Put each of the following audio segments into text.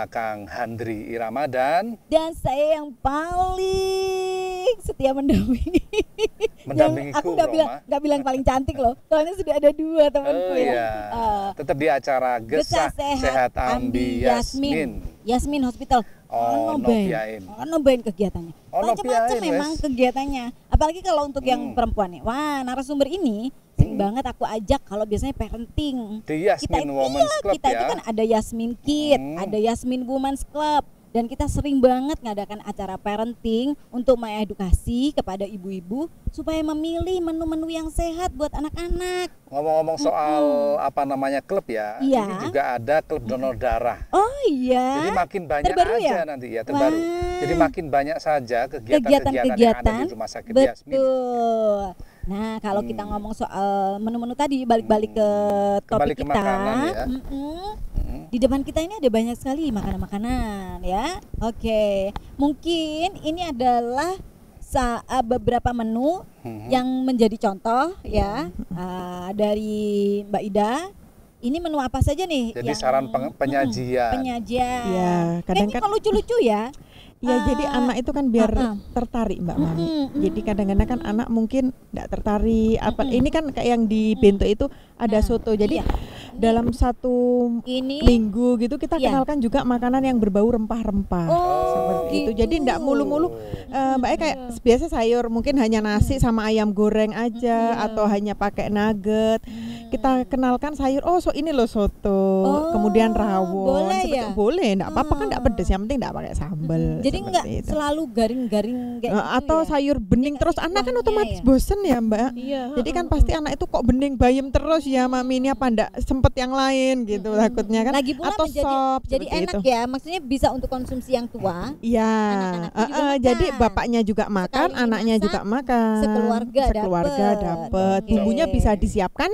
Saya Kang Handri Irama dan saya yang paling setia mendampingi. mendampingi Aku nggak bilang paling cantik loh, soalnya sudah ada 2 temanku tetap di acara Gesah Sehat Ambi Yasmin Hospital. Nobain kegiatannya. Macam-macam memang kegiatannya. Apalagi kalau untuk yang perempuan nih. Wah, narasumber ini sering banget aku ajak kalau biasanya parenting. Di Yasmin Women's Club kita itu kan ada Yasmin Kid, ada Yasmin Women's Club. Dan kita sering banget ngadakan acara parenting untuk mengedukasi kepada ibu-ibu supaya memilih menu-menu yang sehat buat anak-anak. Ngomong-ngomong soal klub ya, ini juga ada klub donor darah. Oh iya. Jadi makin banyak terbaru aja ya? Nanti ya, terbaru. Jadi makin banyak saja kegiatan-kegiatan yang ada di Rumah Sakit Yasmin. Betul. Nah, kalau kita ngomong soal menu-menu tadi, balik-balik ke topik ke kita. Makanan, ya. Di depan kita ini ada banyak sekali makanan-makanan ya. Oke, mungkin ini adalah beberapa menu yang menjadi contoh ya dari Mbak Ida. Ini menu apa saja nih? Jadi saran penyajian. Penyajian. Ya, kadang-kadang kalau lucu-lucu ya. Ya jadi anak itu kan biar tertarik Mbak Mami. Jadi kadang-kadang kan anak mungkin tidak tertarik. Ini kan kayak yang di bento itu ada soto. Jadi dalam satu minggu gitu kita kenalkan juga makanan yang berbau rempah-rempah seperti itu. Jadi tidak mulu-mulu Mbak kayak biasa sayur mungkin hanya nasi sama ayam goreng aja atau hanya pakai nugget. Kita kenalkan sayur. Ini loh soto. Kemudian rawon. Boleh, enggak apa-apa kan enggak pedes. Yang penting enggak pakai sambal. Jadi enggak selalu garing-garing kayak atau sayur bening terus anak kan otomatis bosen ya Mbak. Jadi kan pasti anak itu kok bening bayam terus ya Mami, ini apa enggak sempet yang lain gitu takutnya kan. Lagi pula atau sop jadi enak itu. Ya maksudnya bisa untuk konsumsi yang tua. Iya. Jadi bapaknya juga makan, anaknya juga makan. Sekeluarga dapat. Bumbunya bisa disiapkan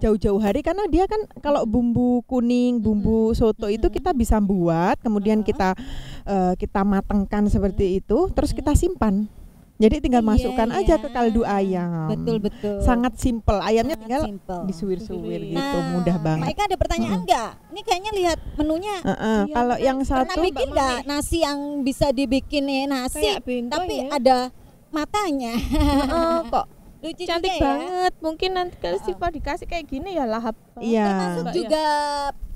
jauh-jauh hari karena dia kan kalau bumbu kuning, bumbu soto itu kita bisa buat, kemudian kita matangkan seperti itu, terus kita simpan. Jadi tinggal masukkan aja ke kaldu ayam. Betul. Sangat simpel. Ayamnya tinggal disuwir-suwir gitu, mudah banget. Mereka ada pertanyaan enggak? Ini kayaknya lihat menunya. Kalau yang satu pernah bikin enggak nasi yang bisa dibikin nasi tapi ada matanya? Kok lucu cantik juga banget. Mungkin nanti kalau Siva dikasih kayak gini ya lahap. Termasuk juga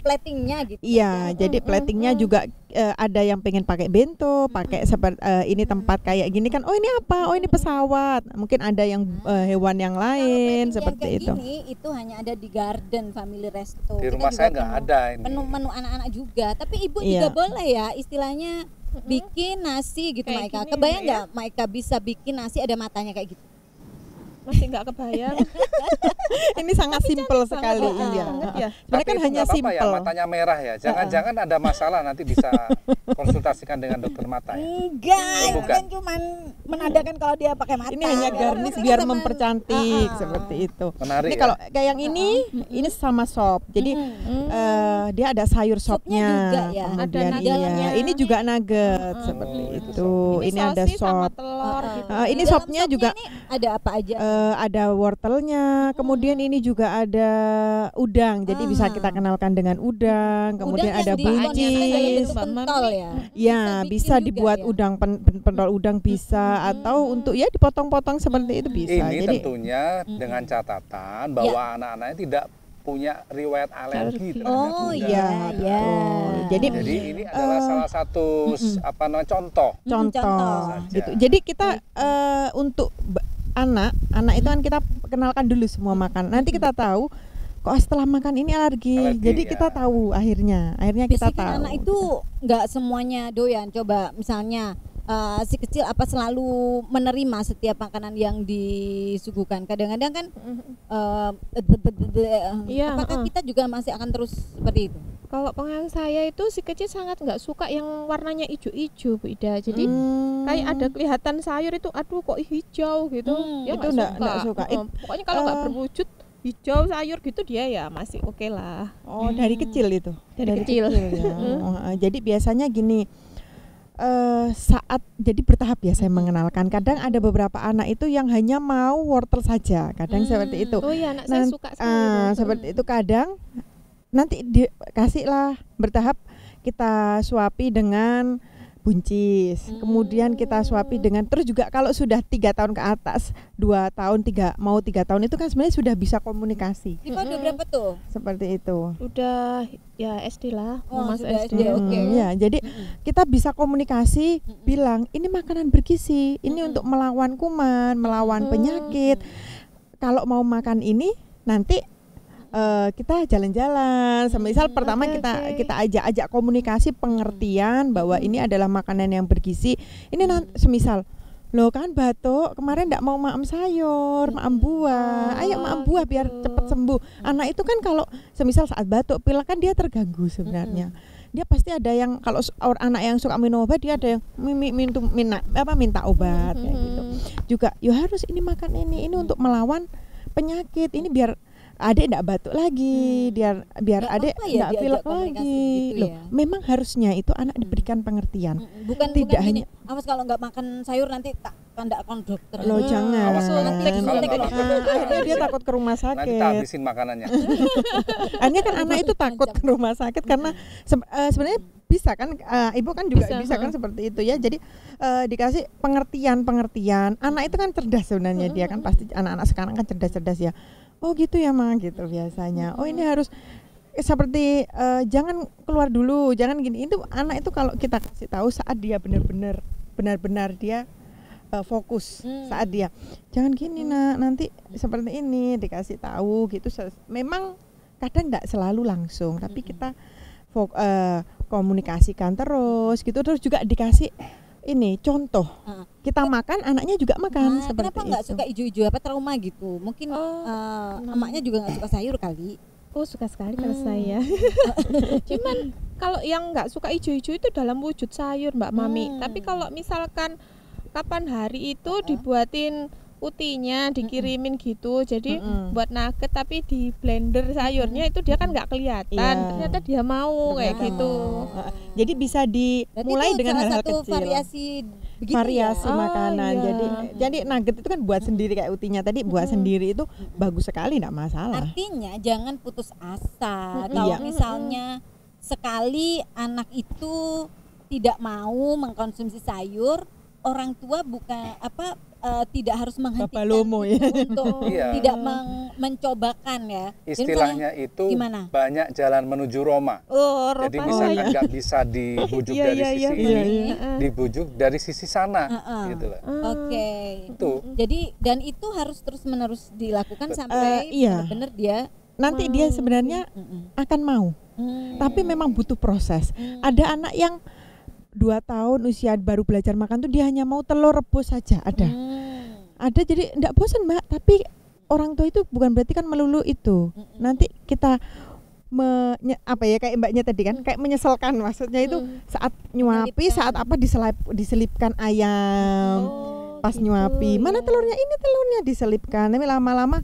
platingnya gitu. Iya, jadi platingnya juga ada yang pengen pakai bento, pakai seperti ini tempat kayak gini kan. Oh ini apa? Oh ini pesawat. Mungkin ada yang hewan yang lain seperti itu. Ini itu hanya ada di Garden Family Resto. Di rumah saya nggak ada ini. Menu anak-anak juga. Tapi ibu juga boleh ya istilahnya bikin nasi gitu Maika. Kebayang nggak Maika bisa bikin nasi ada matanya kayak gitu? Masih nggak kebayang. Ini sangat simpel sekali. Ya. Sebenarnya kan hanya simpel. Ya, matanya merah ya. Jangan-jangan ada masalah nanti bisa konsultasikan dengan dokter mata ya. Enggak, kan cuma menandakan kalau dia pakai mata. Ini hanya garnish biar mempercantik seperti itu. Menarik. Ini kalau kayak yang ini sama sop. Jadi dia ada sayur sopnya. Juga ya. Kemudian ini juga nugget seperti itu. Ini ada sop. Ini sopnya juga ada apa aja? Ada wortelnya, kemudian ini juga ada udang, jadi bisa kita kenalkan dengan udang, kemudian ada buncis, ya bisa dibuat udang pentol udang bisa, atau untuk ya dipotong-potong seperti itu bisa. Ini jadi tentunya dengan catatan bahwa anak-anaknya tidak punya riwayat alergi terhadap udang. Betul. Jadi ini adalah salah satu contoh gitu. Jadi kita untuk anak itu kan kita kenalkan dulu semua makan. Nanti kita tahu kok setelah makan ini alergi. Jadi kita tahu akhirnya kita tahu. Anak itu nggak semuanya doyan. Coba misalnya si kecil apa selalu menerima setiap makanan yang disuguhkan. Kadang-kadang kan apakah kita juga masih akan terus seperti itu? Kalau pengalaman saya itu si kecil sangat nggak suka yang warnanya hijau-hijau Bu Ida. Jadi kayak ada kelihatan sayur itu aduh kok hijau gitu. Ya itu enggak suka. Pokoknya kalau nggak berwujud hijau sayur gitu dia ya masih oke lah. Oh, dari kecil itu. Dari kecil. Ya. Jadi biasanya gini, saat jadi bertahap ya saya mengenalkan. Kadang ada beberapa anak itu yang hanya mau wortel saja, kadang seperti itu. Oh iya, anak saya suka seperti itu. Kadang nanti dikasihlah bertahap, kita suapi dengan buncis, kemudian kita suapi dengan, terus juga kalau sudah 3 tahun ke atas, 2 tahun, 3 tahun itu kan sebenarnya sudah bisa komunikasi. Iva udah berapa tuh? Seperti itu. Udah ya SD lah, Mas sudah SD. Oke. Ya, jadi kita bisa komunikasi, bilang ini makanan bergizi, ini untuk melawan kuman, melawan penyakit. Kalau mau makan ini nanti kita jalan-jalan. Misal pertama kita ajak komunikasi, pengertian bahwa ini adalah makanan yang bergizi. Ini nanti semisal loh kan batuk kemarin enggak mau maem sayur, maem buah. Ayo maem buah biar cepat sembuh. Anak itu kan kalau semisal saat batuk pilek kan dia terganggu sebenarnya. Dia pasti ada yang kalau anak yang suka minum obat dia ada yang minta obat kayak gitu. Juga yo harus ini makan ini untuk melawan penyakit. Ini biar adik enggak batuk lagi, biar adik enggak pilek lagi. Loh, memang harusnya itu anak diberikan pengertian. Bukan hanya awas kalau enggak makan sayur nanti tak kandak dokter. Loh jangan. Akhirnya dia takut ke rumah sakit. Nanti tak habisin makanannya. Akhirnya kan anak itu takut ke rumah sakit karena sebenarnya bisa kan, ibu kan juga bisa kan seperti itu ya. Jadi dikasih pengertian. Anak itu kan cerdas sebenarnya, dia kan pasti anak-anak sekarang kan cerdas ya. Oh gitu ya Ma, gitu biasanya. Oh ini harus seperti jangan keluar dulu, jangan gini. Itu anak itu kalau kita kasih tahu saat dia benar-benar dia fokus, saat dia jangan gini nak, nanti seperti ini dikasih tahu gitu. Memang kadang enggak selalu langsung, tapi kita komunikasikan terus gitu, terus juga dikasih ini contoh. Kita makan, anaknya juga makan. Seperti kenapa nggak suka ijo-ijo, apa trauma gitu? Mungkin emaknya juga nggak suka sayur kali. Oh suka sekali kalau saya. Cuman kalau yang nggak suka ijo-ijo itu dalam wujud sayur Mbak Mami. Tapi kalau misalkan kapan hari itu dibuatin utinya, dikirimin gitu, jadi buat nugget tapi di blender sayurnya itu dia kan nggak kelihatan, ternyata dia mau kayak gitu. Jadi bisa dimulai dengan hal-hal kecil. Variasi makanan. Jadi nugget itu kan buat sendiri kayak utinya tadi, buat sendiri itu bagus sekali, enggak masalah. Artinya jangan putus asa. Kalau misalnya sekali anak itu tidak mau mengkonsumsi sayur, orang tua bukan tidak harus menghentikan untuk tidak mencobakan ya. Istilahnya itu gimana? Banyak jalan menuju Roma. Jadi misalkan nggak bisa dibujuk dari sisi ini, dibujuk dari sisi sana, gitu loh. Oke. Itu. Jadi dan itu harus terus-menerus dilakukan sampai benar-benar dia nanti dia sebenarnya akan mau. Tapi memang butuh proses. Ada anak yang 2 tahun usia baru belajar makan tuh dia hanya mau telur rebus saja, ada jadi enggak bosan Mbak, tapi orang tua itu bukan berarti kan melulu itu. Nanti kita kayak Mbaknya tadi kan kayak menyesalkan, maksudnya itu saat nyuapi, saat apa diselipkan ayam pas nyuapi, mana telurnya, ini telurnya diselipkan, tapi lama-lama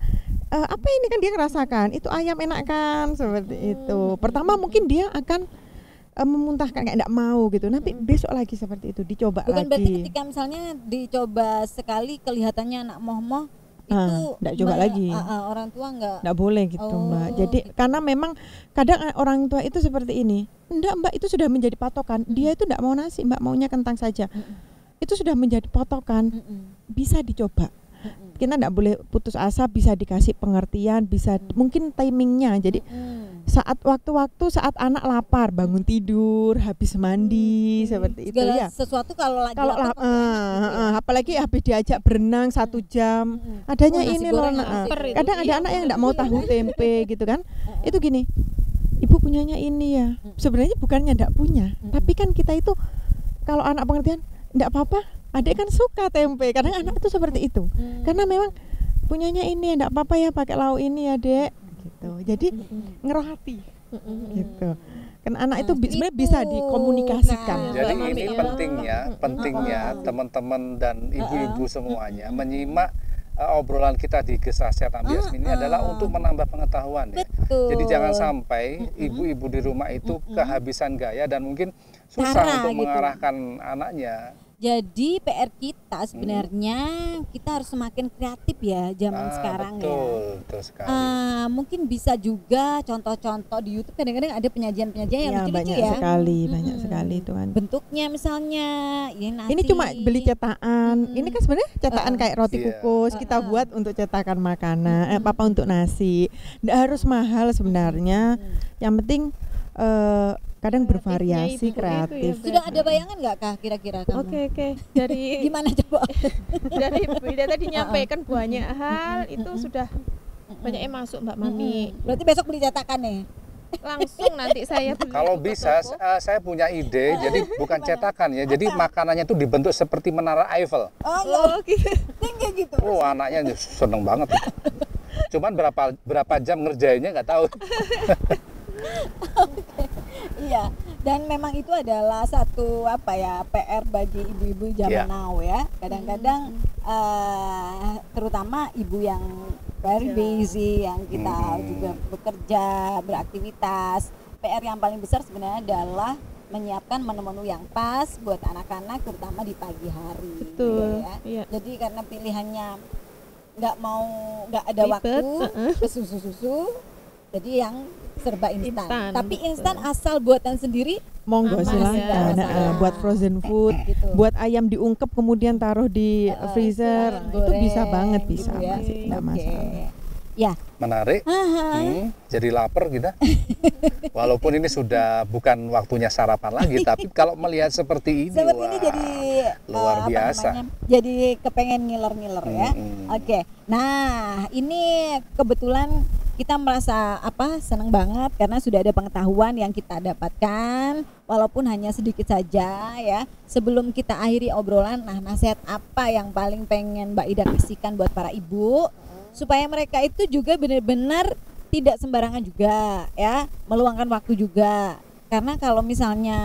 apa ini kan dia ngerasakan itu ayam enak kan, seperti itu. Pertama mungkin dia akan memuntahkan kayak enggak mau gitu. Nanti besok lagi seperti itu dicoba bukan lagi. Berarti ketika misalnya dicoba sekali kelihatannya anak moh-moh itu enggak coba lagi. Orang tua enggak boleh gitu Mbak. Jadi karena memang kadang orang tua itu seperti ini. Enggak Mbak, itu sudah menjadi patokan. Dia itu enggak mau nasi, Mbak, maunya kentang saja. Itu sudah menjadi patokan. Bisa dicoba. Kita enggak boleh putus asa, bisa dikasih pengertian, bisa mungkin timingnya. Jadi saat waktu-waktu saat anak lapar, bangun tidur, habis mandi, seperti itu ya. Sesuatu kalau apalagi habis diajak berenang 1 jam, adanya ini loh. Kadang ada anak yang enggak mau tahu tempe gitu kan. Itu gini. Ibu punyanya ini ya. Sebenarnya bukannya enggak punya, tapi kan kita itu kalau anak pengertian enggak apa-apa. Adik kan suka tempe, kadang anak itu seperti itu. Karena memang punyanya ini enggak apa-apa ya pakai lauk ini ya, Dek. Gitu. Jadi ngerohati. Gitu. Kan anak itu sebenarnya bisa dikomunikasikan. Jadi ini pentingnya teman-teman dan ibu-ibu semuanya menyimak obrolan kita di Gesah Sehat Ambias ini adalah untuk menambah pengetahuan ya. Jadi jangan sampai ibu-ibu di rumah itu kehabisan gaya dan mungkin susah untuk mengarahkan anaknya. Jadi PR kita sebenarnya kita harus semakin kreatif ya zaman sekarang betul sekali. Mungkin bisa juga contoh-contoh di YouTube kadang-kadang ada penyajian-penyajian yang lucu-lucu banyak ya. Banyak sekali itu kan. Bentuknya misalnya nasi. Ini cuma beli cetakan. Ini kan sebenarnya cetakan kayak roti kukus kita buat untuk cetakan makanan, apa untuk nasi. Nggak harus mahal sebenarnya. Yang penting kadang bervariasi, kreatif. Ya, sudah ada bayangan nggak Kak kira-kira kamu? Oke. Dari gimana coba? Dari Bu Ida tadi nyampaikan banyak hal itu sudah banyak yang masuk Mbak Mami. Berarti besok beli cetakan nih. Langsung nanti saya beli. Kalau bisa saya punya ide, jadi bukan cetakan ya, jadi makanannya itu dibentuk seperti menara Eiffel. Oh gitu. Tinggi gitu. Oh, anaknya seneng banget. Cuman berapa jam ngerjainnya nggak tahu. Iya, dan memang itu adalah satu PR bagi ibu-ibu zaman now ya. Kadang-kadang terutama ibu yang very busy, yang kita juga bekerja, beraktivitas. PR yang paling besar sebenarnya adalah menyiapkan menu-menu yang pas buat anak-anak, terutama di pagi hari. Betul. Ya. Iya. Jadi karena pilihannya nggak ada waktu ke susu-susu, jadi yang serba instan. Tapi instan asal buatan sendiri monggo silahkan. Buat frozen food, buat ayam diungkep kemudian taruh di freezer, itu bisa banget bisa gitu ya. nggak masalah. Ya. Menarik. Jadi lapar kita. Walaupun ini sudah bukan waktunya sarapan lagi, tapi kalau melihat seperti ini, jadi luar biasa. Jadi kepengen ngiler-ngiler ya. Oke. Nah, ini kebetulan kita merasa senang banget karena sudah ada pengetahuan yang kita dapatkan walaupun hanya sedikit saja ya. Sebelum kita akhiri obrolan, nasihat apa yang paling pengen Mbak Ida kasihkan buat para ibu supaya mereka itu juga benar-benar tidak sembarangan juga ya, meluangkan waktu juga. Karena kalau misalnya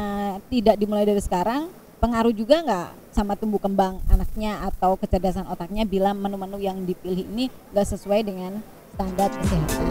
tidak dimulai dari sekarang, pengaruh juga nggak sama tumbuh kembang anaknya atau kecerdasan otaknya bila menu-menu yang dipilih ini nggak sesuai dengan standar kesehatan.